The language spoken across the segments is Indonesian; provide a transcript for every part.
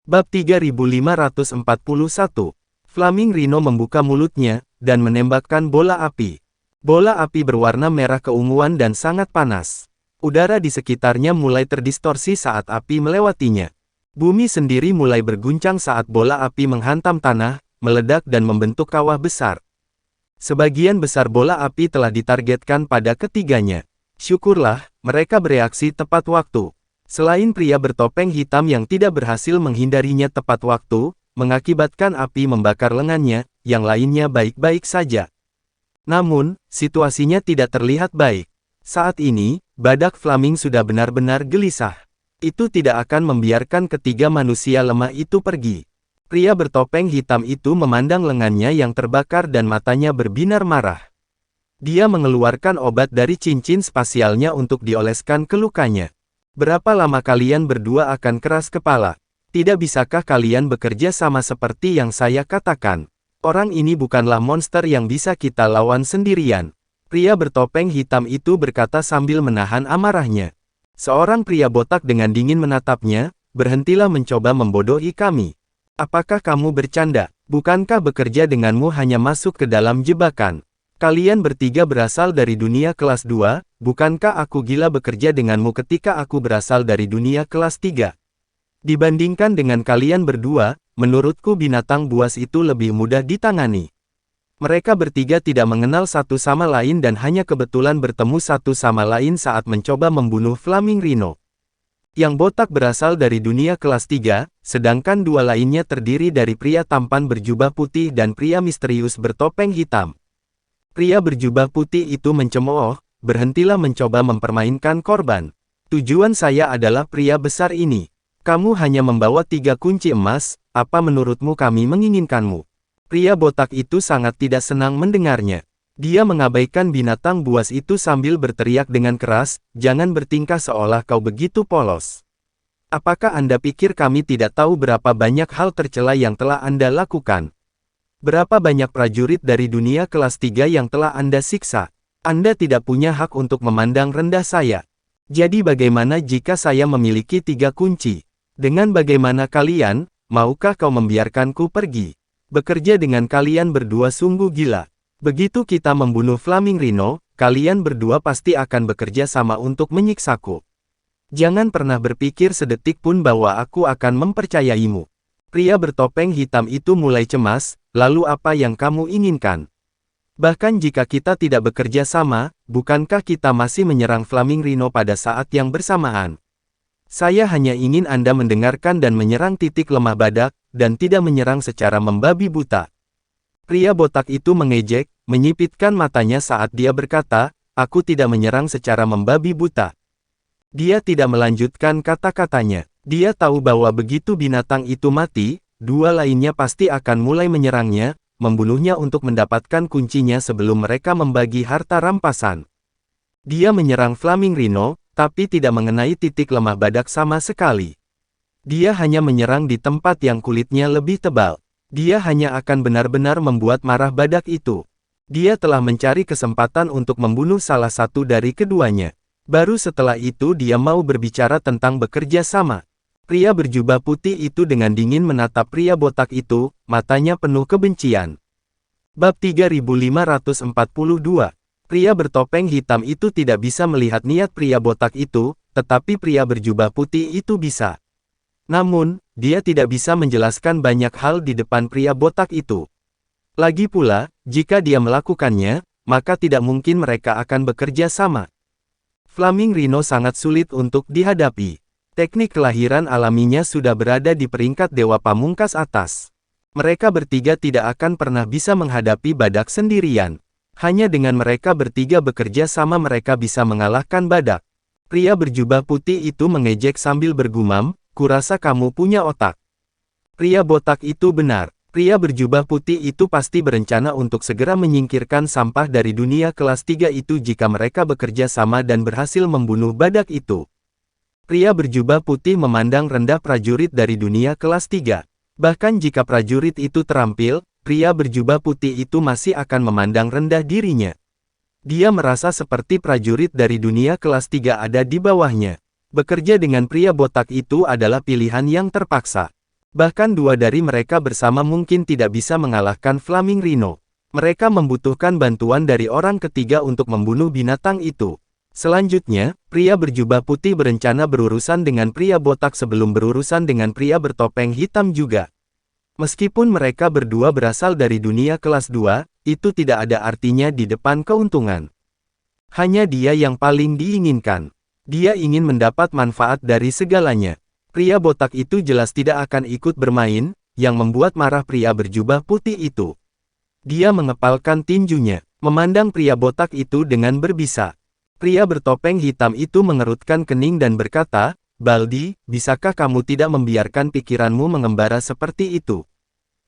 Bab 3541. Flaming Rhino membuka mulutnya, dan menembakkan bola api. Bola api berwarna merah keunguan dan sangat panas. Udara di sekitarnya mulai terdistorsi saat api melewatinya. Bumi sendiri mulai berguncang saat bola api menghantam tanah, meledak dan membentuk kawah besar. Sebagian besar bola api telah ditargetkan pada ketiganya. Syukurlah, mereka bereaksi tepat waktu. Selain pria bertopeng hitam yang tidak berhasil menghindarinya tepat waktu, mengakibatkan api membakar lengannya, yang lainnya baik-baik saja. Namun, situasinya tidak terlihat baik. Saat ini, badak Flaming sudah benar-benar gelisah. Itu tidak akan membiarkan ketiga manusia lemah itu pergi. Pria bertopeng hitam itu memandang lengannya yang terbakar dan matanya berbinar marah. Dia mengeluarkan obat dari cincin spasialnya untuk dioleskan ke lukanya. Berapa lama kalian berdua akan keras kepala? Tidak bisakah kalian bekerja sama seperti yang saya katakan? Orang ini bukanlah monster yang bisa kita lawan sendirian. Pria bertopeng hitam itu berkata sambil menahan amarahnya. Seorang pria botak dengan dingin menatapnya, berhentilah mencoba membodohi kami. Apakah kamu bercanda? Bukankah bekerja denganmu hanya masuk ke dalam jebakan? Kalian bertiga berasal dari dunia kelas 2, bukankah aku gila bekerja denganmu ketika aku berasal dari dunia kelas 3? Dibandingkan dengan kalian berdua, menurutku binatang buas itu lebih mudah ditangani. Mereka bertiga tidak mengenal satu sama lain dan hanya kebetulan bertemu satu sama lain saat mencoba membunuh Flaming Rhino. Yang botak berasal dari dunia kelas 3, sedangkan dua lainnya terdiri dari pria tampan berjubah putih dan pria misterius bertopeng hitam. Pria berjubah putih itu mencemooh, berhentilah mencoba mempermainkan korban. Tujuan saya adalah pria besar ini. Kamu hanya membawa 3 kunci emas, apa menurutmu kami menginginkanmu? Pria botak itu sangat tidak senang mendengarnya. Dia mengabaikan binatang buas itu sambil berteriak dengan keras, jangan bertingkah seolah kau begitu polos. Apakah Anda pikir kami tidak tahu berapa banyak hal tercela yang telah Anda lakukan? Berapa banyak prajurit dari dunia kelas 3 yang telah Anda siksa? Anda tidak punya hak untuk memandang rendah saya. Jadi bagaimana jika saya memiliki 3 kunci? Dengan bagaimana kalian, maukah kau membiarkanku pergi? Bekerja dengan kalian berdua sungguh gila. Begitu kita membunuh Flaming Rhino, kalian berdua pasti akan bekerja sama untuk menyiksaku. Jangan pernah berpikir sedetik pun bahwa aku akan mempercayaimu. Pria bertopeng hitam itu mulai cemas, lalu apa yang kamu inginkan? Bahkan jika kita tidak bekerja sama, bukankah kita masih menyerang Flaming Rhino pada saat yang bersamaan? Saya hanya ingin Anda mendengarkan dan menyerang titik lemah badak, dan tidak menyerang secara membabi buta. Pria botak itu mengejek, menyipitkan matanya saat dia berkata, aku tidak menyerang secara membabi buta. Dia tidak melanjutkan kata-katanya. Dia tahu bahwa begitu binatang itu mati, dua lainnya pasti akan mulai menyerangnya, membunuhnya untuk mendapatkan kuncinya sebelum mereka membagi harta rampasan. Dia menyerang Flaming Rhino, tapi tidak mengenai titik lemah badak sama sekali. Dia hanya menyerang di tempat yang kulitnya lebih tebal. Dia hanya akan benar-benar membuat marah badak itu. Dia telah mencari kesempatan untuk membunuh salah satu dari keduanya. Baru setelah itu dia mau berbicara tentang bekerja sama. Pria berjubah putih itu dengan dingin menatap pria botak itu, matanya penuh kebencian. Bab 3542. Pria bertopeng hitam itu tidak bisa melihat niat pria botak itu, tetapi pria berjubah putih itu bisa. Namun, dia tidak bisa menjelaskan banyak hal di depan pria botak itu. Lagi pula, jika dia melakukannya, maka tidak mungkin mereka akan bekerja sama. Flaming Rhino sangat sulit untuk dihadapi. Teknik kelahiran alaminya sudah berada di peringkat dewa pamungkas atas. Mereka bertiga tidak akan pernah bisa menghadapi badak sendirian. Hanya dengan mereka bertiga bekerja sama mereka bisa mengalahkan badak. Pria berjubah putih itu mengejek sambil bergumam, kurasa kamu punya otak. Pria botak itu benar. Pria berjubah putih itu pasti berencana untuk segera menyingkirkan sampah dari dunia kelas 3 itu jika mereka bekerja sama dan berhasil membunuh badak itu. Pria berjubah putih memandang rendah prajurit dari dunia kelas 3. Bahkan jika prajurit itu terampil, pria berjubah putih itu masih akan memandang rendah dirinya. Dia merasa seperti prajurit dari dunia kelas 3 ada di bawahnya. Bekerja dengan pria botak itu adalah pilihan yang terpaksa. Bahkan dua dari mereka bersama mungkin tidak bisa mengalahkan Flaming Rhino. Mereka membutuhkan bantuan dari orang ketiga untuk membunuh binatang itu. Selanjutnya, pria berjubah putih berencana berurusan dengan pria botak sebelum berurusan dengan pria bertopeng hitam juga. Meskipun mereka berdua berasal dari dunia kelas 2, itu tidak ada artinya di depan keuntungan. Hanya dia yang paling diinginkan. Dia ingin mendapat manfaat dari segalanya. Pria botak itu jelas tidak akan ikut bermain, yang membuat marah pria berjubah putih itu. Dia mengepalkan tinjunya, memandang pria botak itu dengan berbisa. Pria bertopeng hitam itu mengerutkan kening dan berkata, "Baldi, bisakah kamu tidak membiarkan pikiranmu mengembara seperti itu?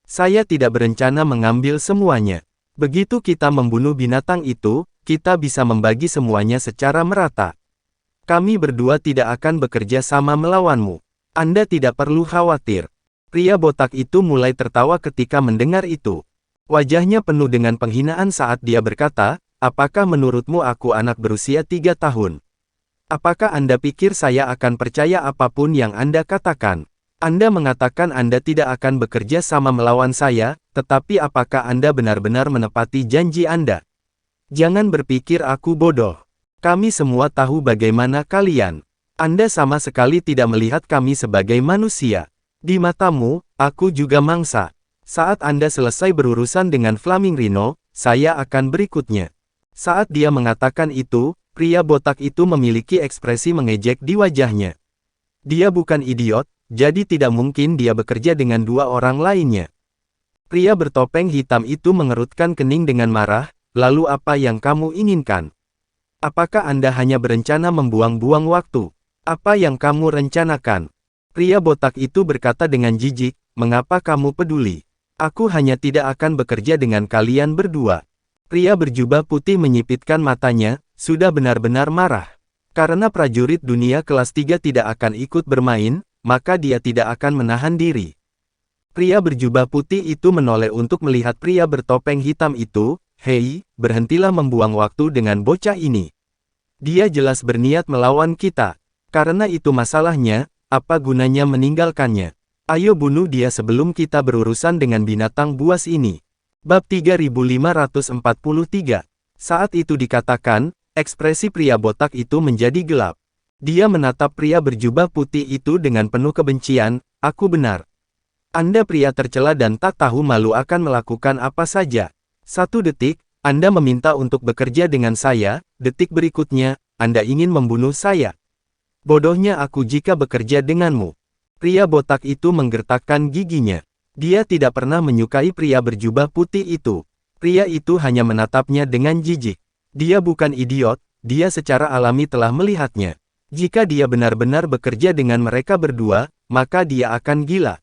Saya tidak berencana mengambil semuanya. Begitu kita membunuh binatang itu, kita bisa membagi semuanya secara merata. Kami berdua tidak akan bekerja sama melawanmu. Anda tidak perlu khawatir." Pria botak itu mulai tertawa ketika mendengar itu. Wajahnya penuh dengan penghinaan saat dia berkata, "Apakah menurutmu aku anak berusia 3 tahun? Apakah Anda pikir saya akan percaya apapun yang Anda katakan? Anda mengatakan Anda tidak akan bekerja sama melawan saya, tetapi apakah Anda benar-benar menepati janji Anda? Jangan berpikir aku bodoh. Kami semua tahu bagaimana kalian. Anda sama sekali tidak melihat kami sebagai manusia. Di matamu, aku juga mangsa. Saat Anda selesai berurusan dengan Flaming Rhino, saya akan berikutnya." Saat dia mengatakan itu, pria botak itu memiliki ekspresi mengejek di wajahnya. Dia bukan idiot, jadi tidak mungkin dia bekerja dengan dua orang lainnya. Pria bertopeng hitam itu mengerutkan kening dengan marah, "Lalu apa yang kamu inginkan? Apakah Anda hanya berencana membuang-buang waktu? Apa yang kamu rencanakan?" Pria botak itu berkata dengan jijik, "Mengapa kamu peduli? Aku hanya tidak akan bekerja dengan kalian berdua." Pria berjubah putih menyipitkan matanya, sudah benar-benar marah. Karena prajurit dunia kelas 3 tidak akan ikut bermain, maka dia tidak akan menahan diri. Pria berjubah putih itu menoleh untuk melihat pria bertopeng hitam itu. "Hei, berhentilah membuang waktu dengan bocah ini. Dia jelas berniat melawan kita. Karena itu masalahnya, apa gunanya meninggalkannya? Ayo bunuh dia sebelum kita berurusan dengan binatang buas ini." Bab 3543. Saat itu dikatakan, ekspresi pria botak itu menjadi gelap. Dia menatap pria berjubah putih itu dengan penuh kebencian. "Aku benar. Anda pria tercela dan tak tahu malu akan melakukan apa saja. 1 detik, Anda meminta untuk bekerja dengan saya, detik berikutnya, Anda ingin membunuh saya. Bodohnya aku jika bekerja denganmu." Pria botak itu menggertakkan giginya. Dia tidak pernah menyukai pria berjubah putih itu. Pria itu hanya menatapnya dengan jijik. Dia bukan idiot, dia secara alami telah melihatnya. Jika dia benar-benar bekerja dengan mereka berdua, maka dia akan gila.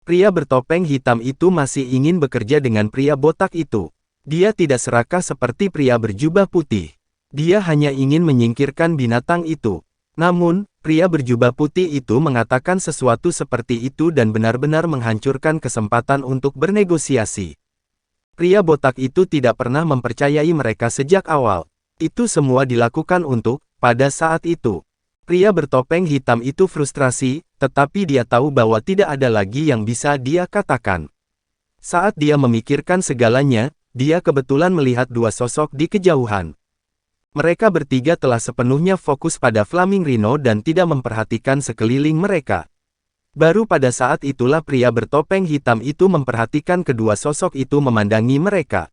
Pria bertopeng hitam itu masih ingin bekerja dengan pria botak itu. Dia tidak serakah seperti pria berjubah putih. Dia hanya ingin menyingkirkan binatang itu. Namun, pria berjubah putih itu mengatakan sesuatu seperti itu dan benar-benar menghancurkan kesempatan untuk bernegosiasi. Pria botak itu tidak pernah mempercayai mereka sejak awal. Itu semua dilakukan untuk, pada saat itu. Pria bertopeng hitam itu frustrasi, tetapi dia tahu bahwa tidak ada lagi yang bisa dia katakan. Saat dia memikirkan segalanya, dia kebetulan melihat dua sosok di kejauhan. Mereka bertiga telah sepenuhnya fokus pada Flaming Rhino dan tidak memperhatikan sekeliling mereka. Baru pada saat itulah pria bertopeng hitam itu memperhatikan kedua sosok itu memandangi mereka.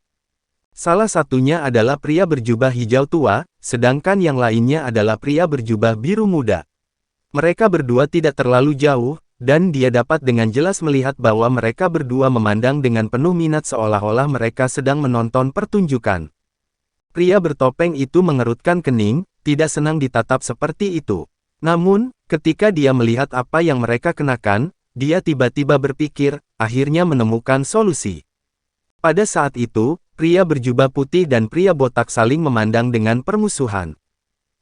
Salah satunya adalah pria berjubah hijau tua, sedangkan yang lainnya adalah pria berjubah biru muda. Mereka berdua tidak terlalu jauh, dan dia dapat dengan jelas melihat bahwa mereka berdua memandang dengan penuh minat seolah-olah mereka sedang menonton pertunjukan. Pria bertopeng itu mengerutkan kening, tidak senang ditatap seperti itu. Namun, ketika dia melihat apa yang mereka kenakan, dia tiba-tiba berpikir, akhirnya menemukan solusi. Pada saat itu, pria berjubah putih dan pria botak saling memandang dengan permusuhan.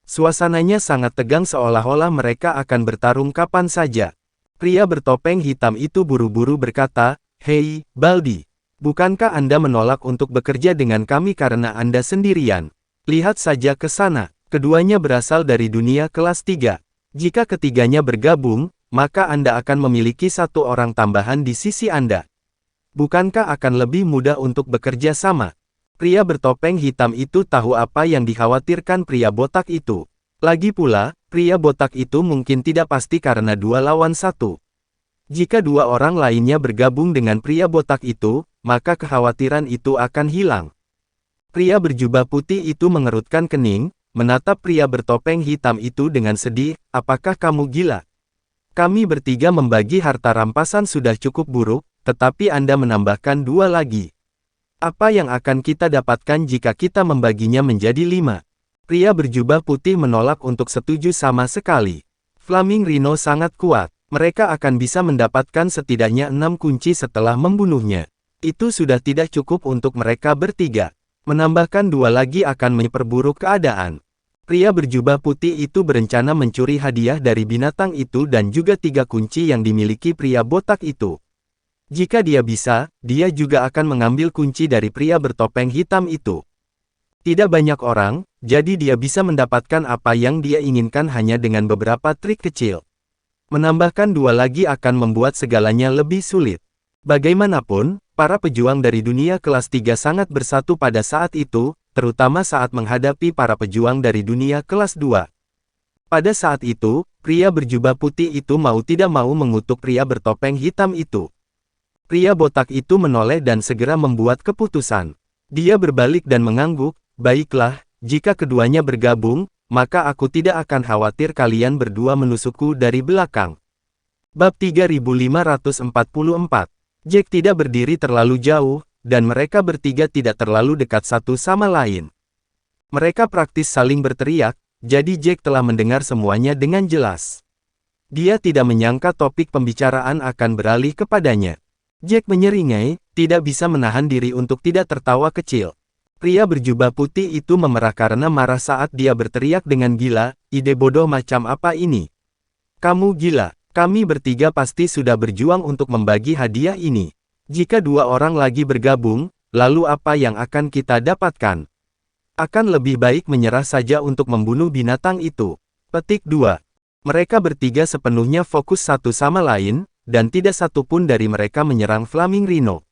Suasananya sangat tegang seolah-olah mereka akan bertarung kapan saja. Pria bertopeng hitam itu buru-buru berkata, "Hei, Baldi. Bukankah Anda menolak untuk bekerja dengan kami karena Anda sendirian? Lihat saja ke sana, keduanya berasal dari dunia kelas 3. Jika ketiganya bergabung, maka Anda akan memiliki satu orang tambahan di sisi Anda. Bukankah akan lebih mudah untuk bekerja sama? Pria bertopeng hitam itu tahu apa yang dikhawatirkan pria botak itu. Lagi pula, pria botak itu mungkin tidak pasti karena 2 lawan 1. Jika 2 orang lainnya bergabung dengan pria botak itu, maka kekhawatiran itu akan hilang. Pria berjubah putih itu mengerutkan kening, menatap pria bertopeng hitam itu dengan sedih. Apakah kamu gila? Kami bertiga membagi harta rampasan sudah cukup buruk, tetapi Anda menambahkan 2 lagi. Apa yang akan kita dapatkan jika kita membaginya menjadi 5? Pria berjubah putih menolak untuk setuju sama sekali. Flaming Rhino sangat kuat. Mereka akan bisa mendapatkan setidaknya 6 kunci setelah membunuhnya. Itu sudah tidak cukup untuk mereka bertiga. Menambahkan 2 lagi akan memperburuk keadaan. Pria berjubah putih itu berencana mencuri hadiah dari binatang itu dan juga 3 kunci yang dimiliki pria botak itu. Jika dia bisa, dia juga akan mengambil kunci dari pria bertopeng hitam itu. Tidak banyak orang, jadi dia bisa mendapatkan apa yang dia inginkan hanya dengan beberapa trik kecil. Menambahkan 2 lagi akan membuat segalanya lebih sulit. Bagaimanapun, para pejuang dari dunia kelas 3 sangat bersatu pada saat itu, terutama saat menghadapi para pejuang dari dunia kelas 2. Pada saat itu, pria berjubah putih itu mau tidak mau mengutuk pria bertopeng hitam itu. Pria botak itu menoleh dan segera membuat keputusan. Dia berbalik dan mengangguk, baiklah, jika keduanya bergabung, maka aku tidak akan khawatir kalian berdua menusukku dari belakang. Bab 3544. Jack tidak berdiri terlalu jauh, dan mereka bertiga tidak terlalu dekat satu sama lain. Mereka praktis saling berteriak, jadi Jack telah mendengar semuanya dengan jelas. Dia tidak menyangka topik pembicaraan akan beralih kepadanya. Jack menyeringai, tidak bisa menahan diri untuk tidak tertawa kecil. Pria berjubah putih itu memerah karena marah saat dia berteriak dengan gila, ide bodoh macam apa ini? Kamu gila, kami bertiga pasti sudah berjuang untuk membagi hadiah ini. Jika 2 orang lagi bergabung, lalu apa yang akan kita dapatkan? Akan lebih baik menyerah saja untuk membunuh binatang itu. Petik 2. Mereka bertiga sepenuhnya fokus satu sama lain, dan tidak satu pun dari mereka menyerang Flaming Rhino.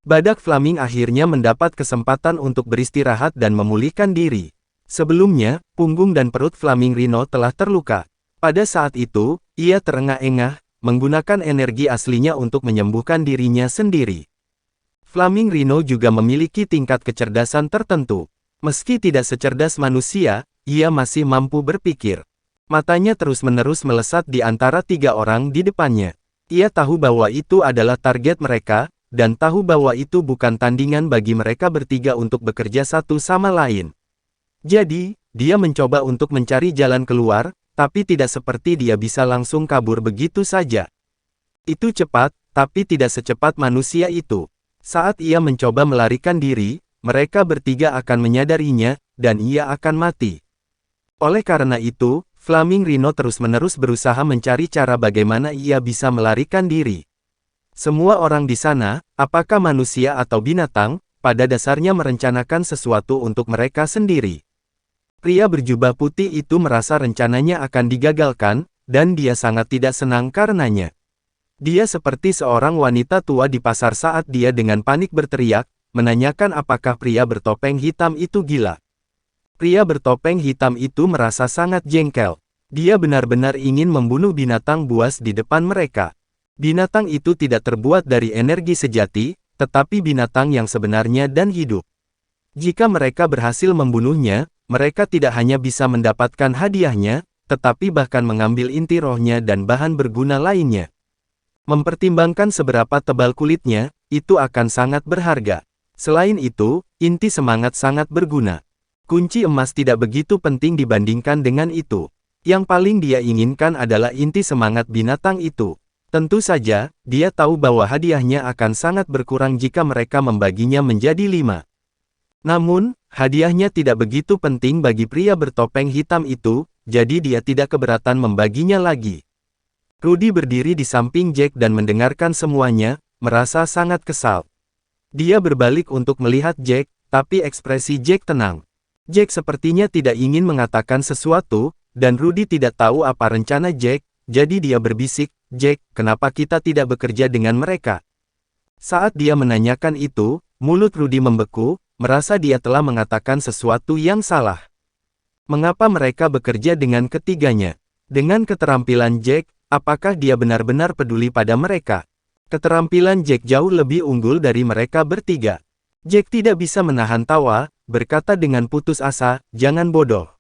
Badak Flaming akhirnya mendapat kesempatan untuk beristirahat dan memulihkan diri. Sebelumnya, punggung dan perut Flaming Rhino telah terluka. Pada saat itu, ia terengah-engah, menggunakan energi aslinya untuk menyembuhkan dirinya sendiri. Flaming Rhino juga memiliki tingkat kecerdasan tertentu. Meski tidak secerdas manusia, ia masih mampu berpikir. Matanya terus-menerus melesat di antara 3 orang di depannya. Ia tahu bahwa itu adalah target mereka, dan tahu bahwa itu bukan tandingan bagi mereka bertiga untuk bekerja satu sama lain. Jadi, dia mencoba untuk mencari jalan keluar, tapi tidak seperti dia bisa langsung kabur begitu saja. Itu cepat, tapi tidak secepat manusia itu. Saat ia mencoba melarikan diri, mereka bertiga akan menyadarinya, dan ia akan mati. Oleh karena itu, Flaming Rhino terus-menerus berusaha mencari cara bagaimana ia bisa melarikan diri. Semua orang di sana, apakah manusia atau binatang, pada dasarnya merencanakan sesuatu untuk mereka sendiri. Pria berjubah putih itu merasa rencananya akan digagalkan, dan dia sangat tidak senang karenanya. Dia seperti seorang wanita tua di pasar saat dia dengan panik berteriak, menanyakan apakah pria bertopeng hitam itu gila. Pria bertopeng hitam itu merasa sangat jengkel. Dia benar-benar ingin membunuh binatang buas di depan mereka. Binatang itu tidak terbuat dari energi sejati, tetapi binatang yang sebenarnya dan hidup. Jika mereka berhasil membunuhnya, mereka tidak hanya bisa mendapatkan hadiahnya, tetapi bahkan mengambil inti rohnya dan bahan berguna lainnya. Mempertimbangkan seberapa tebal kulitnya, itu akan sangat berharga. Selain itu, inti semangat sangat berguna. Kunci emas tidak begitu penting dibandingkan dengan itu. Yang paling dia inginkan adalah inti semangat binatang itu. Tentu saja, dia tahu bahwa hadiahnya akan sangat berkurang jika mereka membaginya menjadi 5. Namun, hadiahnya tidak begitu penting bagi pria bertopeng hitam itu, jadi dia tidak keberatan membaginya lagi. Rudy berdiri di samping Jack dan mendengarkan semuanya, merasa sangat kesal. Dia berbalik untuk melihat Jack, tapi ekspresi Jack tenang. Jack sepertinya tidak ingin mengatakan sesuatu, dan Rudy tidak tahu apa rencana Jack, jadi dia berbisik, "Jack, kenapa kita tidak bekerja dengan mereka?" Saat dia menanyakan itu, mulut Rudy membeku, merasa dia telah mengatakan sesuatu yang salah. Mengapa mereka bekerja dengan ketiganya? Dengan keterampilan Jack, apakah dia benar-benar peduli pada mereka? Keterampilan Jack jauh lebih unggul dari mereka bertiga. Jack tidak bisa menahan tawa, berkata dengan putus asa, "Jangan bodoh."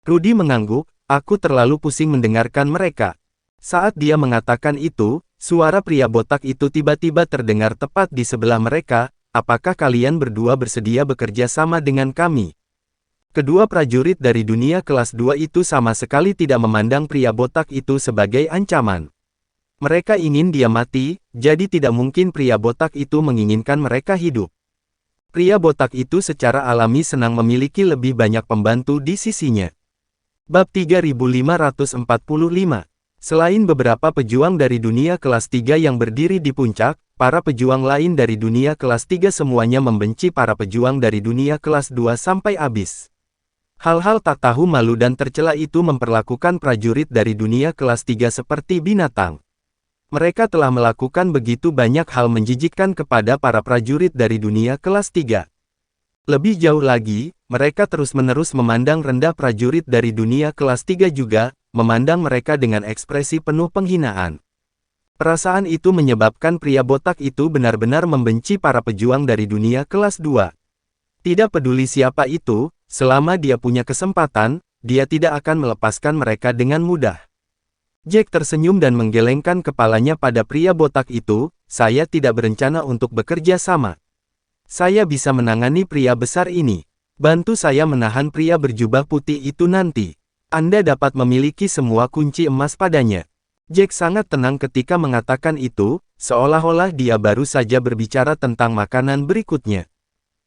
Rudy mengangguk, "Aku terlalu pusing mendengarkan mereka." Saat dia mengatakan itu, suara pria botak itu tiba-tiba terdengar tepat di sebelah mereka, "Apakah kalian berdua bersedia bekerja sama dengan kami?" Kedua prajurit dari dunia kelas 2 itu sama sekali tidak memandang pria botak itu sebagai ancaman. Mereka ingin dia mati, jadi tidak mungkin pria botak itu menginginkan mereka hidup. Pria botak itu secara alami senang memiliki lebih banyak pembantu di sisinya. Bab 3545. Selain beberapa pejuang dari dunia kelas 3 yang berdiri di puncak, para pejuang lain dari dunia kelas 3 semuanya membenci para pejuang dari dunia kelas 2 sampai habis. Hal-hal tak tahu malu dan tercela itu memperlakukan prajurit dari dunia kelas 3 seperti binatang. Mereka telah melakukan begitu banyak hal menjijikkan kepada para prajurit dari dunia kelas 3. Lebih jauh lagi, mereka terus-menerus memandang rendah prajurit dari dunia kelas 3 juga, memandang mereka dengan ekspresi penuh penghinaan. Perasaan itu menyebabkan pria botak itu benar-benar membenci para pejuang dari dunia kelas 2. Tidak peduli siapa itu, selama dia punya kesempatan, dia tidak akan melepaskan mereka dengan mudah. Jack tersenyum dan menggelengkan kepalanya pada pria botak itu, "Saya tidak berencana untuk bekerja sama. Saya bisa menangani pria besar ini. Bantu saya menahan pria berjubah putih itu nanti. Anda dapat memiliki semua kunci emas padanya." Jack sangat tenang ketika mengatakan itu, seolah-olah dia baru saja berbicara tentang makanan berikutnya.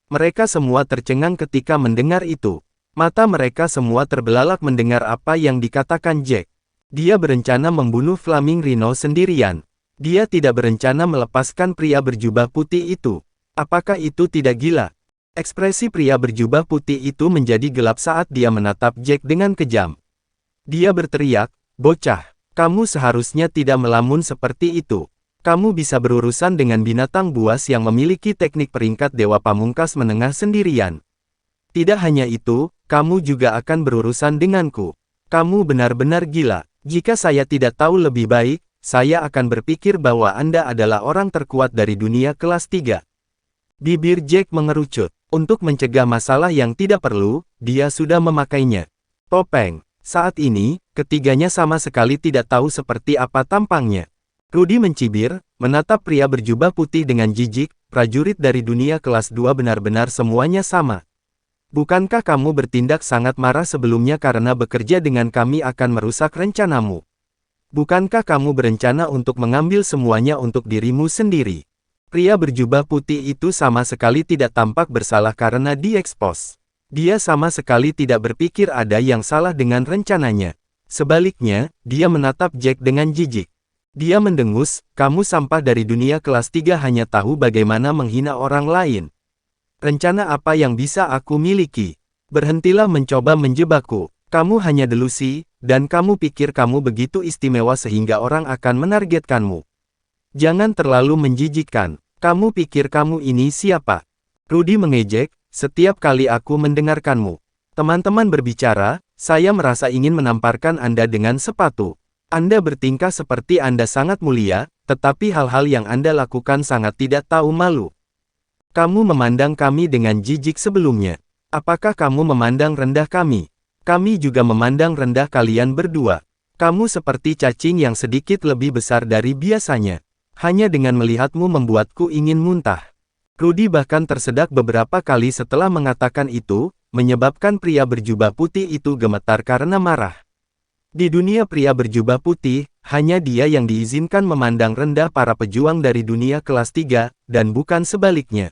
Mereka semua tercengang ketika mendengar itu. Mata mereka semua terbelalak mendengar apa yang dikatakan Jack. Dia berencana membunuh Flaming Rhino sendirian. Dia tidak berencana melepaskan pria berjubah putih itu. Apakah itu tidak gila? Ekspresi pria berjubah putih itu menjadi gelap saat dia menatap Jack dengan kejam. Dia berteriak, "Bocah, kamu seharusnya tidak melamun seperti itu. Kamu bisa berurusan dengan binatang buas yang memiliki teknik peringkat dewa pamungkas menengah sendirian. Tidak hanya itu, kamu juga akan berurusan denganku. Kamu benar-benar gila. Jika saya tidak tahu lebih baik, saya akan berpikir bahwa Anda adalah orang terkuat dari dunia kelas 3. Bibir Jack mengerucut. Untuk mencegah masalah yang tidak perlu, dia sudah memakainya. Topeng. Saat ini, ketiganya sama sekali tidak tahu seperti apa tampangnya. Rudy mencibir, menatap pria berjubah putih dengan jijik, "Prajurit dari dunia kelas 2 benar-benar semuanya sama. Bukankah kamu bertindak sangat marah sebelumnya karena bekerja dengan kami akan merusak rencanamu? Bukankah kamu berencana untuk mengambil semuanya untuk dirimu sendiri?" Pria berjubah putih itu sama sekali tidak tampak bersalah karena diekspos. Dia sama sekali tidak berpikir ada yang salah dengan rencananya. Sebaliknya, dia menatap Jack dengan jijik. Dia mendengus, "Kamu sampah dari dunia kelas 3 hanya tahu bagaimana menghina orang lain. Rencana apa yang bisa aku miliki? Berhentilah mencoba menjebakku. Kamu hanya delusi, dan kamu pikir kamu begitu istimewa sehingga orang akan menargetkanmu. Jangan terlalu menjijikkan. Kamu pikir kamu ini siapa?" Rudy mengejek, "Setiap kali aku mendengarkanmu, teman-teman berbicara, saya merasa ingin menamparkan Anda dengan sepatu. Anda bertingkah seperti Anda sangat mulia, tetapi hal-hal yang Anda lakukan sangat tidak tahu malu. Kamu memandang kami dengan jijik sebelumnya. Apakah kamu memandang rendah kami? Kami juga memandang rendah kalian berdua. Kamu seperti cacing yang sedikit lebih besar dari biasanya. Hanya dengan melihatmu membuatku ingin muntah." Rudy bahkan tersedak beberapa kali setelah mengatakan itu, menyebabkan pria berjubah putih itu gemetar karena marah. Di dunia pria berjubah putih, hanya dia yang diizinkan memandang rendah para pejuang dari dunia kelas 3, dan bukan sebaliknya.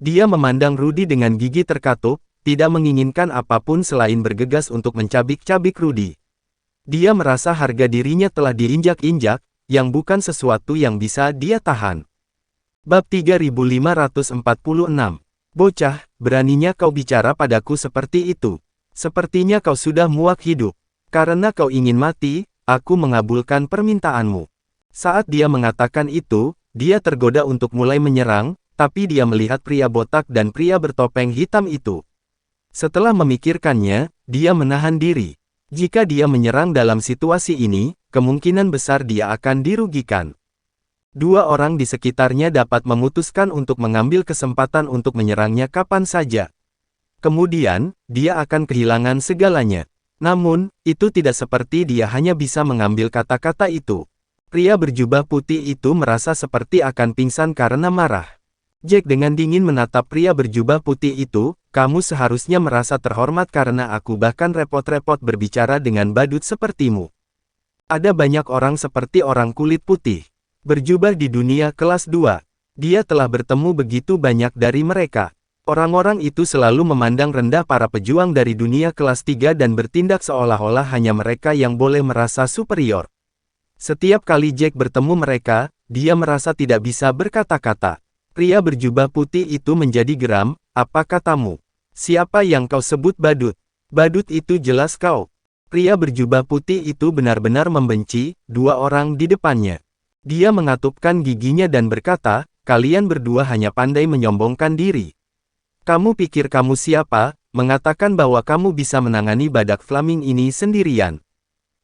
Dia memandang Rudy dengan gigi terkatup, tidak menginginkan apapun selain bergegas untuk mencabik-cabik Rudy. Dia merasa harga dirinya telah diinjak-injak, yang bukan sesuatu yang bisa dia tahan. Bab 3546. "Bocah, beraninya kau bicara padaku seperti itu. Sepertinya kau sudah muak hidup. Karena kau ingin mati, aku mengabulkan permintaanmu. Saat dia mengatakan itu, dia tergoda untuk mulai menyerang, tapi dia melihat pria botak dan pria bertopeng hitam itu. Setelah memikirkannya, dia menahan diri. Jika dia menyerang dalam situasi ini, kemungkinan besar dia akan dirugikan. Dua orang di sekitarnya dapat memutuskan untuk mengambil kesempatan untuk menyerangnya kapan saja. Kemudian, dia akan kehilangan segalanya. Namun, itu tidak seperti dia hanya bisa mengambil kata-kata itu. Pria berjubah putih itu merasa seperti akan pingsan karena marah. Jack dengan dingin menatap pria berjubah putih itu, kamu seharusnya merasa terhormat karena aku bahkan repot-repot berbicara dengan badut sepertimu. Ada banyak orang seperti orang kulit putih berjubah di dunia kelas 2. Dia telah bertemu begitu banyak dari mereka. Orang-orang itu selalu memandang rendah para pejuang dari dunia kelas 3 dan bertindak seolah-olah hanya mereka yang boleh merasa superior. Setiap kali Jack bertemu mereka, dia merasa tidak bisa berkata-kata. Pria berjubah putih itu menjadi geram, apa katamu? Siapa yang kau sebut badut? Badut itu jelas kau. Pria berjubah putih itu benar-benar membenci dua orang di depannya. Dia mengatupkan giginya dan berkata, kalian berdua hanya pandai menyombongkan diri. Kamu pikir kamu siapa, mengatakan bahwa kamu bisa menangani badak flaming ini sendirian.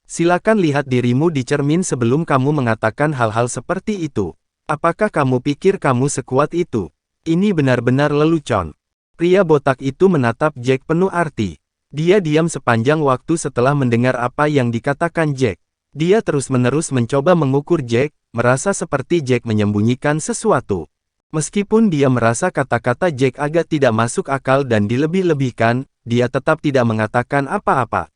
Silakan lihat dirimu di cermin sebelum kamu mengatakan hal-hal seperti itu. Apakah kamu pikir kamu sekuat itu? Ini benar-benar lelucon. Pria botak itu menatap Jack penuh arti. Dia diam sepanjang waktu setelah mendengar apa yang dikatakan Jack. Dia terus-menerus mencoba mengukur Jack, merasa seperti Jack menyembunyikan sesuatu. Meskipun dia merasa kata-kata Jack agak tidak masuk akal dan dilebih-lebihkan, dia tetap tidak mengatakan apa-apa.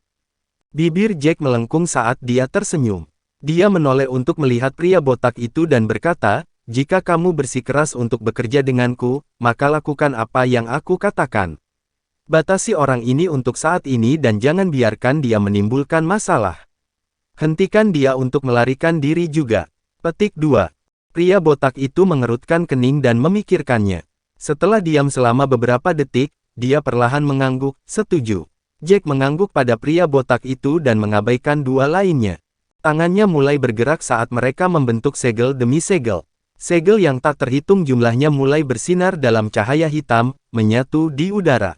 Bibir Jack melengkung saat dia tersenyum. Dia menoleh untuk melihat pria botak itu dan berkata, jika kamu bersikeras untuk bekerja denganku, maka lakukan apa yang aku katakan. Batasi orang ini untuk saat ini dan jangan biarkan dia menimbulkan masalah. Hentikan dia untuk melarikan diri juga. Petik 2. Pria botak itu mengerutkan kening dan memikirkannya. Setelah diam selama beberapa detik, dia perlahan mengangguk, setuju. Jack mengangguk pada pria botak itu dan mengabaikan dua lainnya. Tangannya mulai bergerak saat mereka membentuk segel demi segel. Segel yang tak terhitung jumlahnya mulai bersinar dalam cahaya hitam, menyatu di udara.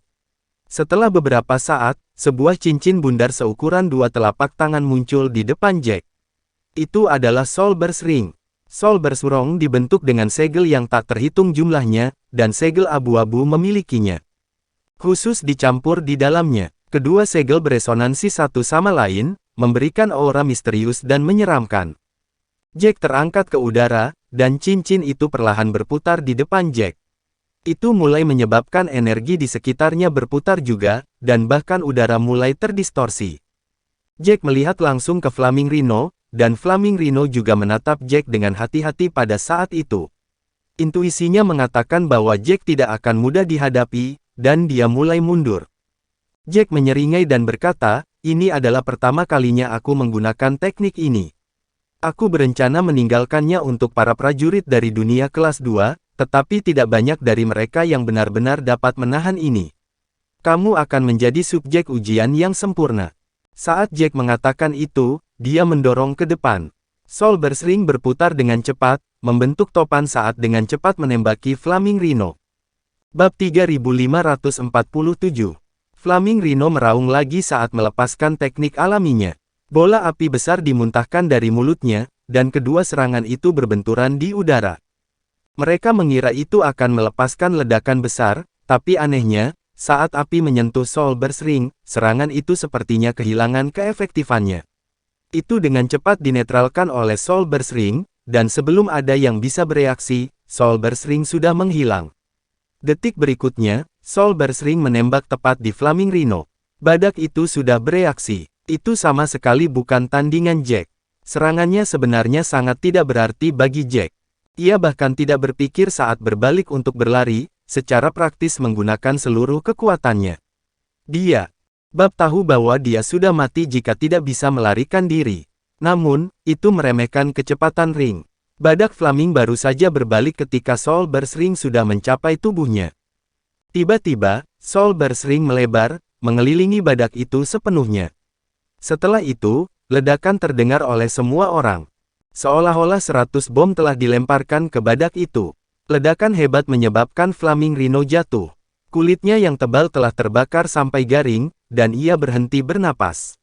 Setelah beberapa saat, sebuah cincin bundar seukuran dua telapak tangan muncul di depan Jack. Itu adalah Soulburst Ring. Soulburst Ring dibentuk dengan segel yang tak terhitung jumlahnya, dan segel abu-abu memilikinya. Khusus dicampur di dalamnya, kedua segel beresonansi satu sama lain, memberikan aura misterius dan menyeramkan. Jack terangkat ke udara, dan cincin itu perlahan berputar di depan Jack. Itu mulai menyebabkan energi di sekitarnya berputar juga, dan bahkan udara mulai terdistorsi. Jack melihat langsung ke Flaming Rhino, dan Flaming Rhino juga menatap Jack dengan hati-hati pada saat itu. Intuisinya mengatakan bahwa Jack tidak akan mudah dihadapi, dan dia mulai mundur. Jack menyeringai dan berkata, ini adalah pertama kalinya aku menggunakan teknik ini. Aku berencana meninggalkannya untuk para prajurit dari dunia kelas 2, tetapi tidak banyak dari mereka yang benar-benar dapat menahan ini. Kamu akan menjadi subjek ujian yang sempurna. Saat Jack mengatakan itu, dia mendorong ke depan. Soulburst Ring berputar dengan cepat, membentuk topan saat dengan cepat menembaki Flaming Rhino. Bab 3547. Flaming Rhino meraung lagi saat melepaskan teknik alaminya. Bola api besar dimuntahkan dari mulutnya, dan kedua serangan itu berbenturan di udara. Mereka mengira itu akan melepaskan ledakan besar, tapi anehnya, saat api menyentuh Soulburst Ring, serangan itu sepertinya kehilangan keefektifannya. Itu dengan cepat dinetralkan oleh Soulburst Ring, dan sebelum ada yang bisa bereaksi, Soulburst Ring sudah menghilang. Detik berikutnya, Soulburst Ring menembak tepat di Flaming Rhino. Badak itu sudah bereaksi. Itu sama sekali bukan tandingan Jack. Serangannya sebenarnya sangat tidak berarti bagi Jack. Ia bahkan tidak berpikir saat berbalik untuk berlari, secara praktis menggunakan seluruh kekuatannya. Dia tahu bahwa dia sudah mati jika tidak bisa melarikan diri. Namun, itu meremehkan kecepatan Ring. Badak Flaming baru saja berbalik ketika Soulburst Ring sudah mencapai tubuhnya. Tiba-tiba, Soulburst Ring melebar, mengelilingi badak itu sepenuhnya. Setelah itu, Ledakan terdengar oleh semua orang. Seolah-olah 100 bom telah dilemparkan ke badak itu. Ledakan hebat menyebabkan Flaming Rhino jatuh. Kulitnya yang tebal telah terbakar sampai garing, dan ia berhenti bernapas.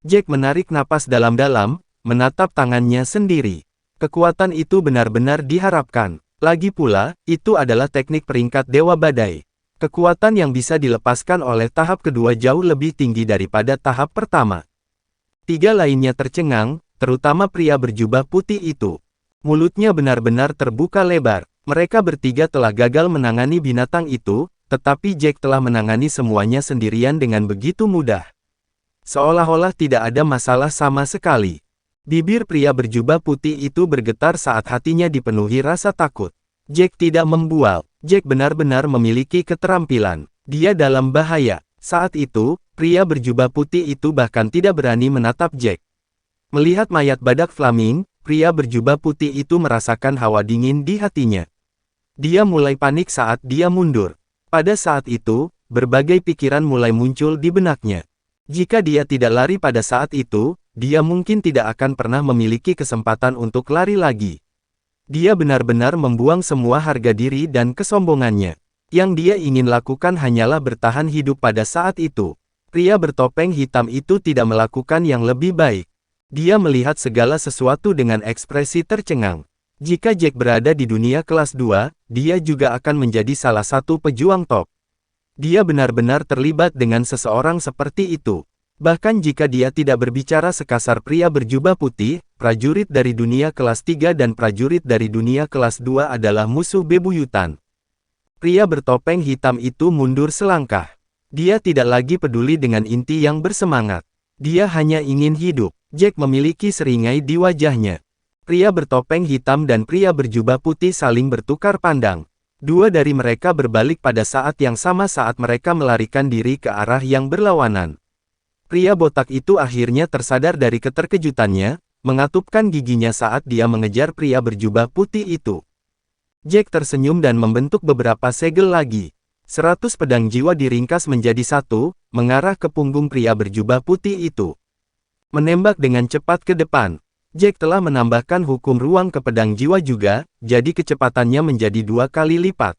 Jack menarik napas dalam-dalam, menatap tangannya sendiri. Kekuatan itu benar-benar diharapkan. Lagi pula, itu adalah teknik peringkat Dewa Badai. Kekuatan yang bisa dilepaskan oleh tahap kedua jauh lebih tinggi daripada tahap pertama. 3 lainnya tercengang, terutama pria berjubah putih itu. Mulutnya benar-benar terbuka lebar. Mereka bertiga telah gagal menangani binatang itu, tetapi Jack telah menangani semuanya sendirian dengan begitu mudah. Seolah-olah tidak ada masalah sama sekali. Bibir pria berjubah putih itu bergetar saat hatinya dipenuhi rasa takut. Jack tidak membual. Jack benar-benar memiliki keterampilan. Dia dalam bahaya. Saat itu, pria berjubah putih itu bahkan tidak berani menatap Jack. Melihat mayat badak Flaming, pria berjubah putih itu merasakan hawa dingin di hatinya. Dia mulai panik saat dia mundur. Pada saat itu, berbagai pikiran mulai muncul di benaknya. Jika dia tidak lari pada saat itu, dia mungkin tidak akan pernah memiliki kesempatan untuk lari lagi. Dia benar-benar membuang semua harga diri dan kesombongannya. Yang dia ingin lakukan hanyalah bertahan hidup pada saat itu. Pria bertopeng hitam itu tidak melakukan yang lebih baik. Dia melihat segala sesuatu dengan ekspresi tercengang. Jika Jack berada di dunia kelas 2, dia juga akan menjadi salah satu pejuang top. Dia benar-benar terlibat dengan seseorang seperti itu. Bahkan jika dia tidak berbicara sekasar pria berjubah putih, prajurit dari dunia kelas 3 dan prajurit dari dunia kelas 2 adalah musuh bebuyutan. Pria bertopeng hitam itu mundur selangkah. Dia tidak lagi peduli dengan inti yang bersemangat. Dia hanya ingin hidup. Jack memiliki seringai di wajahnya. Pria bertopeng hitam dan pria berjubah putih saling bertukar pandang. Dua dari mereka berbalik pada saat yang sama saat mereka melarikan diri ke arah yang berlawanan. Pria botak itu akhirnya tersadar dari keterkejutannya, mengatupkan giginya saat dia mengejar pria berjubah putih itu. Jack tersenyum dan membentuk beberapa segel lagi. 100 pedang jiwa diringkas menjadi satu, mengarah ke punggung pria berjubah putih itu. Menembak dengan cepat ke depan. Jack telah menambahkan hukum ruang ke pedang jiwa juga, jadi kecepatannya menjadi 2 kali lipat.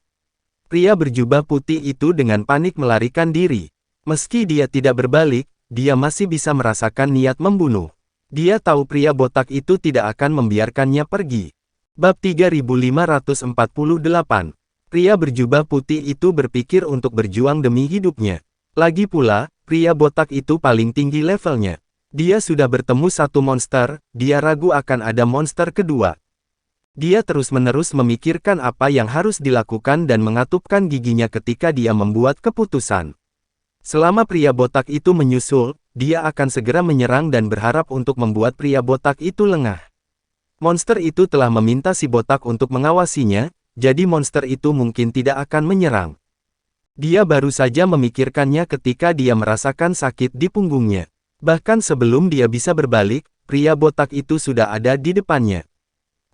Pria berjubah putih itu dengan panik melarikan diri. Meski dia tidak berbalik, dia masih bisa merasakan niat membunuh. Dia tahu pria botak itu tidak akan membiarkannya pergi. Bab 3548. Pria berjubah putih itu berpikir untuk berjuang demi hidupnya. Lagi pula, pria botak itu paling tinggi levelnya. Dia sudah bertemu satu monster, dia ragu akan ada monster kedua. Dia terus-menerus memikirkan apa yang harus dilakukan dan mengatupkan giginya ketika dia membuat keputusan. Selama pria botak itu menyusul, dia akan segera menyerang dan berharap untuk membuat pria botak itu lengah. Monster itu telah meminta si botak untuk mengawasinya, jadi monster itu mungkin tidak akan menyerang. Dia baru saja memikirkannya ketika dia merasakan sakit di punggungnya. Bahkan sebelum dia bisa berbalik, pria botak itu sudah ada di depannya.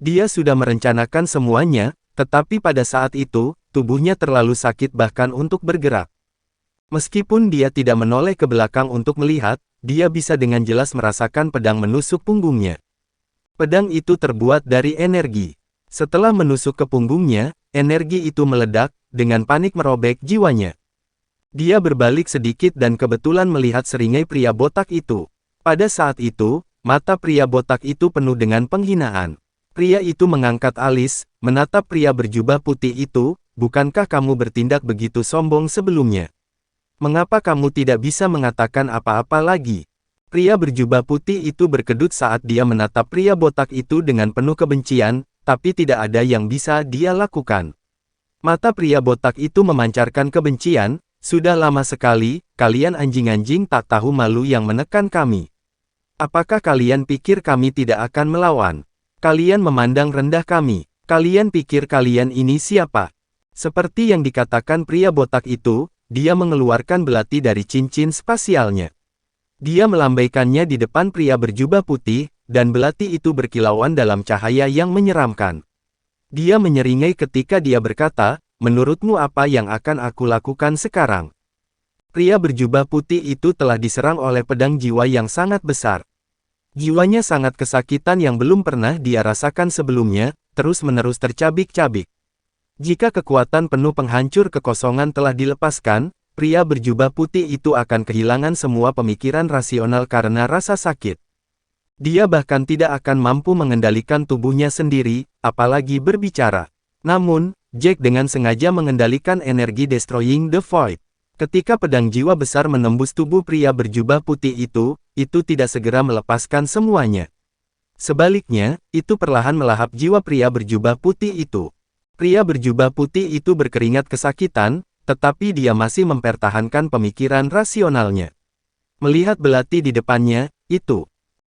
Dia sudah merencanakan semuanya, tetapi pada saat itu, tubuhnya terlalu sakit bahkan untuk bergerak. Meskipun dia tidak menoleh ke belakang untuk melihat, dia bisa dengan jelas merasakan pedang menusuk punggungnya. Pedang itu terbuat dari energi. Setelah menusuk ke punggungnya, energi itu meledak, dengan panik merobek jiwanya. Dia berbalik sedikit dan kebetulan melihat seringai pria botak itu. Pada saat itu, mata pria botak itu penuh dengan penghinaan. Pria itu mengangkat alis, menatap pria berjubah putih itu, bukankah kamu bertindak begitu sombong sebelumnya? Mengapa kamu tidak bisa mengatakan apa-apa lagi? Pria berjubah putih itu berkedut saat dia menatap pria botak itu dengan penuh kebencian, tapi tidak ada yang bisa dia lakukan. Mata pria botak itu memancarkan kebencian. Sudah lama sekali, kalian anjing-anjing tak tahu malu yang menekan kami. Apakah kalian pikir kami tidak akan melawan? Kalian memandang rendah kami. Kalian pikir kalian ini siapa? Seperti yang dikatakan pria botak itu, dia mengeluarkan belati dari cincin spasialnya. Dia melambaikannya di depan pria berjubah putih, dan belati itu berkilauan dalam cahaya yang menyeramkan. Dia menyeringai ketika dia berkata, menurutmu apa yang akan aku lakukan sekarang? Pria berjubah putih itu telah diserang oleh pedang jiwa yang sangat besar. Jiwanya sangat kesakitan yang belum pernah dia rasakan sebelumnya, terus-menerus tercabik-cabik. Jika kekuatan penuh penghancur kekosongan telah dilepaskan, pria berjubah putih itu akan kehilangan semua pemikiran rasional karena rasa sakit. Dia bahkan tidak akan mampu mengendalikan tubuhnya sendiri, apalagi berbicara. Namun, Jack dengan sengaja mengendalikan energi Destroying the Void. Ketika pedang jiwa besar menembus tubuh pria berjubah putih itu tidak segera melepaskan semuanya. Sebaliknya, itu perlahan melahap jiwa pria berjubah putih itu. Pria berjubah putih itu berkeringat kesakitan, tetapi dia masih mempertahankan pemikiran rasionalnya. Melihat belati di depannya,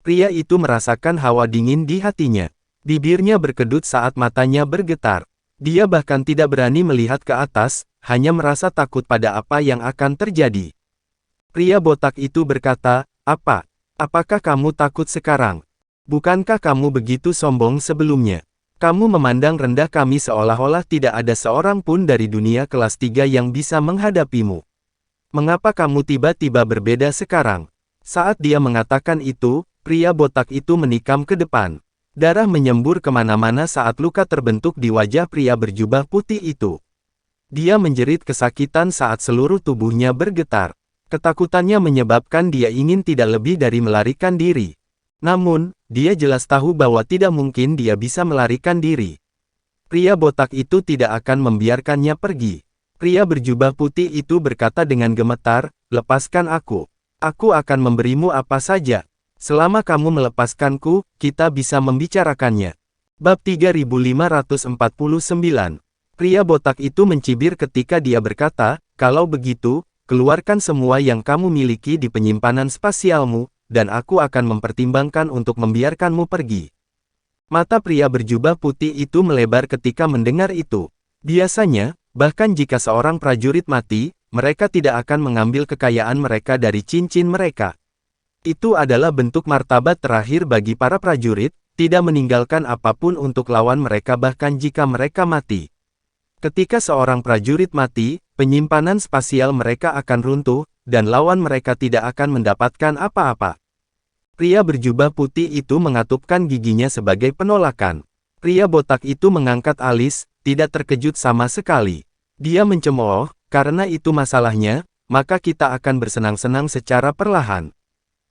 pria itu merasakan hawa dingin di hatinya. Bibirnya berkedut saat matanya bergetar. Dia bahkan tidak berani melihat ke atas, hanya merasa takut pada apa yang akan terjadi. Pria botak itu berkata, apakah kamu takut sekarang? Bukankah kamu begitu sombong sebelumnya? Kamu memandang rendah kami seolah-olah tidak ada seorang pun dari dunia kelas 3 yang bisa menghadapimu. Mengapa kamu tiba-tiba berbeda sekarang? Saat dia mengatakan itu, pria botak itu menikam ke depan. Darah menyembur kemana-mana saat luka terbentuk di wajah pria berjubah putih itu. Dia menjerit kesakitan saat seluruh tubuhnya bergetar. Ketakutannya menyebabkan dia ingin tidak lebih dari melarikan diri. Namun, dia jelas tahu bahwa tidak mungkin dia bisa melarikan diri. Pria botak itu tidak akan membiarkannya pergi. Pria berjubah putih itu berkata dengan gemetar, "Lepaskan aku. Aku akan memberimu apa saja. Selama kamu melepaskanku, kita bisa membicarakannya." Bab 3549. Pria botak itu mencibir ketika dia berkata, "Kalau begitu, keluarkan semua yang kamu miliki di penyimpanan spasialmu, dan aku akan mempertimbangkan untuk membiarkanmu pergi." Mata pria berjubah putih itu melebar ketika mendengar itu. Biasanya, bahkan jika seorang prajurit mati, mereka tidak akan mengambil kekayaan mereka dari cincin mereka. Itu adalah bentuk martabat terakhir bagi para prajurit, tidak meninggalkan apapun untuk lawan mereka bahkan jika mereka mati. Ketika seorang prajurit mati, penyimpanan spasial mereka akan runtuh, dan lawan mereka tidak akan mendapatkan apa-apa. Pria berjubah putih itu mengatupkan giginya sebagai penolakan. Pria botak itu mengangkat alis, tidak terkejut sama sekali. Dia mencemooh, "Karena itu masalahnya, maka kita akan bersenang-senang secara perlahan.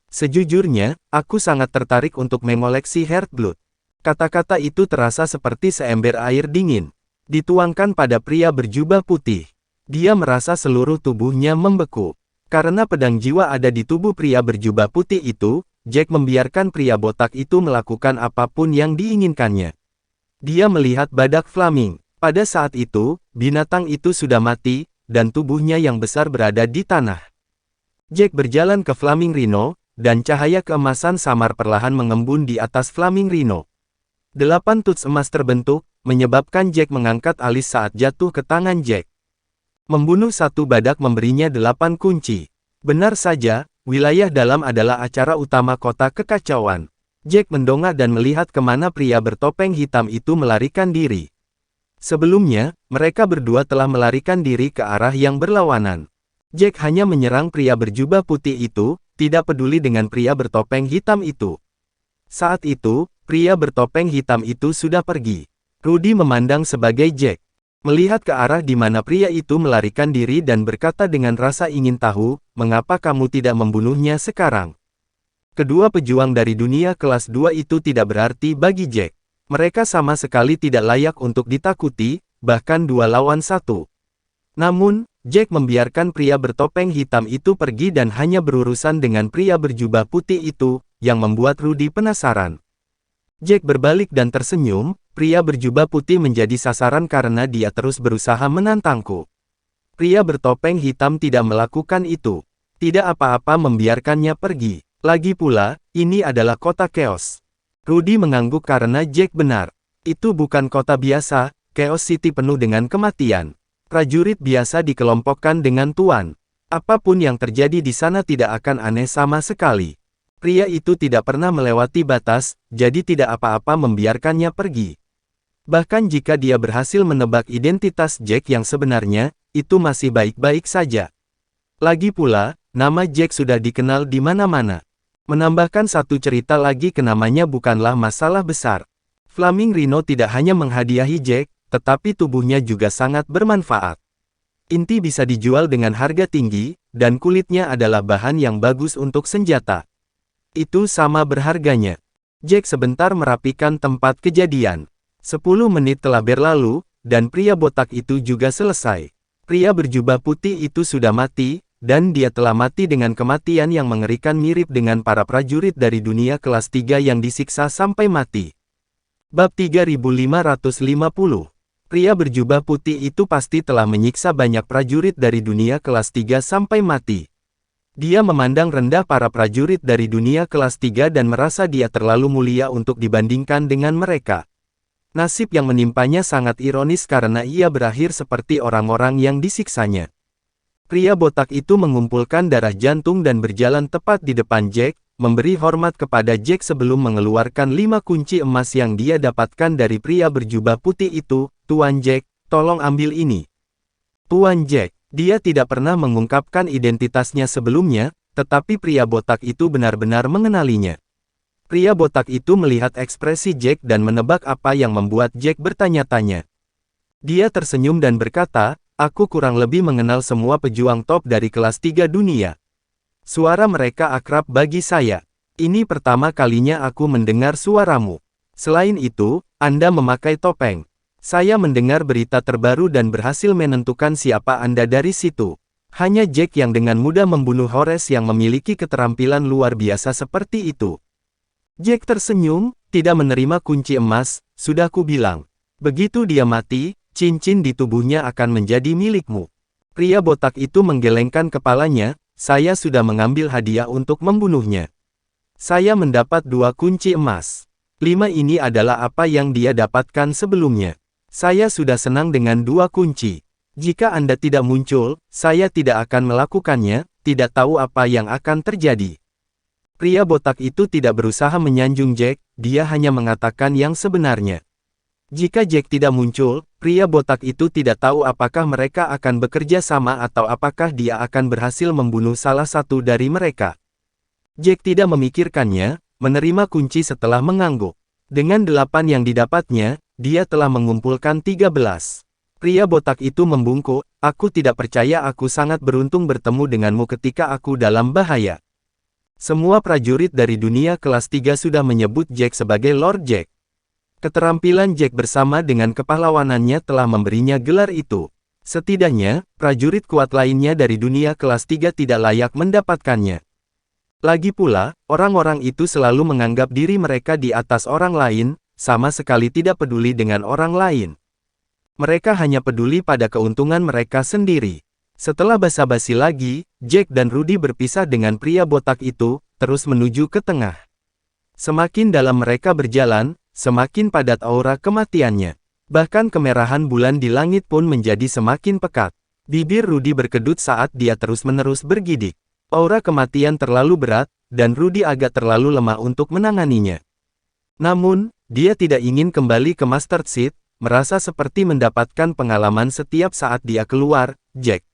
Sejujurnya, aku sangat tertarik untuk mengoleksi Heartblood." Kata-kata itu terasa seperti seember air dingin dituangkan pada pria berjubah putih. Dia merasa seluruh tubuhnya membeku. Karena pedang jiwa ada di tubuh pria berjubah putih itu, Jack membiarkan pria botak itu melakukan apapun yang diinginkannya. Dia melihat badak flaming. Pada saat itu, binatang itu sudah mati, dan tubuhnya yang besar berada di tanah. Jack berjalan ke Flaming Rhino, dan cahaya keemasan samar perlahan mengembun di atas Flaming Rhino. 8 tuts emas terbentuk, menyebabkan Jack mengangkat alis saat jatuh ke tangan Jack. Membunuh satu badak memberinya 8 kunci. Benar saja, wilayah dalam adalah acara utama kota kekacauan. Jack mendongak dan melihat kemana pria bertopeng hitam itu melarikan diri. Sebelumnya, mereka berdua telah melarikan diri ke arah yang berlawanan. Jack hanya menyerang pria berjubah putih itu, tidak peduli dengan pria bertopeng hitam itu. Saat itu, pria bertopeng hitam itu sudah pergi. Rudy memandang sebagai Jack. Melihat ke arah di mana pria itu melarikan diri dan berkata dengan rasa ingin tahu, "Mengapa kamu tidak membunuhnya sekarang?" Kedua pejuang dari dunia kelas 2 itu tidak berarti bagi Jack. Mereka sama sekali tidak layak untuk ditakuti, bahkan 2 lawan 1. Namun, Jack membiarkan pria bertopeng hitam itu pergi dan hanya berurusan dengan pria berjubah putih itu, yang membuat Rudy penasaran. Jack berbalik dan tersenyum. Pria berjubah putih menjadi sasaran karena dia terus berusaha menantangku. Pria bertopeng hitam tidak melakukan itu. Tidak apa-apa membiarkannya pergi. Lagi pula, ini adalah kota Chaos. Rudy mengangguk karena Jack benar. Itu bukan kota biasa, Chaos City penuh dengan kematian. Prajurit biasa dikelompokkan dengan tuan. Apapun yang terjadi di sana tidak akan aneh sama sekali. Pria itu tidak pernah melewati batas, jadi tidak apa-apa membiarkannya pergi. Bahkan jika dia berhasil menebak identitas Jack yang sebenarnya, itu masih baik-baik saja. Lagi pula, nama Jack sudah dikenal di mana-mana. Menambahkan satu cerita lagi ke namanya bukanlah masalah besar. Flaming Rhino tidak hanya menghadiahi Jack, tetapi tubuhnya juga sangat bermanfaat. Inti bisa dijual dengan harga tinggi, dan kulitnya adalah bahan yang bagus untuk senjata. Itu sama berharganya. Jack sebentar merapikan tempat kejadian. 10 menit telah berlalu, dan pria botak itu juga selesai. Pria berjubah putih itu sudah mati, dan dia telah mati dengan kematian yang mengerikan mirip dengan para prajurit dari dunia kelas 3 yang disiksa sampai mati. Bab 3550. Pria berjubah putih itu pasti telah menyiksa banyak prajurit dari dunia kelas 3 sampai mati. Dia memandang rendah para prajurit dari dunia kelas 3 dan merasa dia terlalu mulia untuk dibandingkan dengan mereka. Nasib yang menimpanya sangat ironis karena ia berakhir seperti orang-orang yang disiksanya. Pria botak itu mengumpulkan darah jantung dan berjalan tepat di depan Jack, memberi hormat kepada Jack sebelum mengeluarkan 5 kunci emas yang dia dapatkan dari pria berjubah putih itu. "Tuan Jack, tolong ambil ini." Tuan Jack, dia tidak pernah mengungkapkan identitasnya sebelumnya, tetapi pria botak itu benar-benar mengenalinya. Pria botak itu melihat ekspresi Jack dan menebak apa yang membuat Jack bertanya-tanya. Dia tersenyum dan berkata, "Aku kurang lebih mengenal semua pejuang top dari kelas 3 dunia. Suara mereka akrab bagi saya. Ini pertama kalinya aku mendengar suaramu. Selain itu, Anda memakai topeng. Saya mendengar berita terbaru dan berhasil menentukan siapa Anda dari situ. Hanya Jack yang dengan mudah membunuh Horace yang memiliki keterampilan luar biasa seperti itu." Jack tersenyum, tidak menerima kunci emas, "Sudah kubilang. Begitu dia mati, cincin di tubuhnya akan menjadi milikmu." Pria botak itu menggelengkan kepalanya, "Saya sudah mengambil hadiah untuk membunuhnya. Saya mendapat 2 kunci emas. 5 ini adalah apa yang dia dapatkan sebelumnya. Saya sudah senang dengan 2 kunci. Jika Anda tidak muncul, saya tidak akan melakukannya, tidak tahu apa yang akan terjadi." Pria botak itu tidak berusaha menyanjung Jack, dia hanya mengatakan yang sebenarnya. Jika Jack tidak muncul, pria botak itu tidak tahu apakah mereka akan bekerja sama atau apakah dia akan berhasil membunuh salah satu dari mereka. Jack tidak memikirkannya, menerima kunci setelah mengangguk. Dengan 8 yang didapatnya, dia telah mengumpulkan 13. Pria botak itu membungkuk, "Aku tidak percaya aku sangat beruntung bertemu denganmu ketika aku dalam bahaya." Semua prajurit dari dunia kelas 3 sudah menyebut Jack sebagai Lord Jack. Keterampilan Jack bersama dengan kepahlawanannya telah memberinya gelar itu. Setidaknya, prajurit kuat lainnya dari dunia kelas 3 tidak layak mendapatkannya. Lagi pula, orang-orang itu selalu menganggap diri mereka di atas orang lain, sama sekali tidak peduli dengan orang lain. Mereka hanya peduli pada keuntungan mereka sendiri. Setelah basa-basi lagi, Jack dan Rudy berpisah dengan pria botak itu, terus menuju ke tengah. Semakin dalam mereka berjalan, semakin padat aura kematiannya. Bahkan kemerahan bulan di langit pun menjadi semakin pekat. Bibir Rudy berkedut saat dia terus-menerus bergidik. Aura kematian terlalu berat, dan Rudy agak terlalu lemah untuk menanganinya. Namun, dia tidak ingin kembali ke Mustard Seed, merasa seperti mendapatkan pengalaman setiap saat dia keluar. "Jack,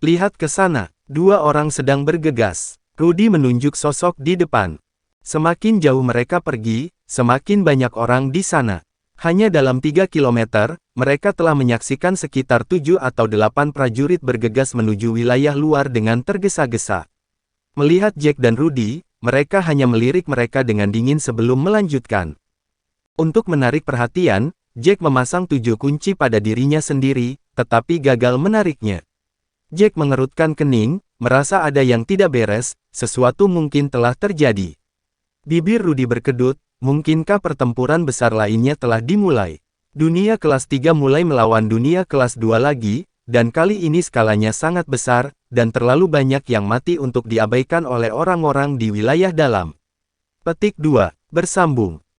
lihat ke sana." 2 orang sedang bergegas. Rudy menunjuk sosok di depan. Semakin jauh mereka pergi, semakin banyak orang di sana. Hanya dalam 3 kilometer, mereka telah menyaksikan sekitar 7 atau 8 prajurit bergegas menuju wilayah luar dengan tergesa-gesa. Melihat Jack dan Rudy, mereka hanya melirik mereka dengan dingin sebelum melanjutkan. Untuk menarik perhatian, Jack memasang 7 kunci pada dirinya sendiri, tetapi gagal menariknya. Jack mengerutkan kening, merasa ada yang tidak beres, sesuatu mungkin telah terjadi. Bibir Rudy berkedut, mungkinkah pertempuran besar lainnya telah dimulai? Dunia kelas 3 mulai melawan dunia kelas 2 lagi, dan kali ini skalanya sangat besar, dan terlalu banyak yang mati untuk diabaikan oleh orang-orang di wilayah dalam. Petik 2. Bersambung.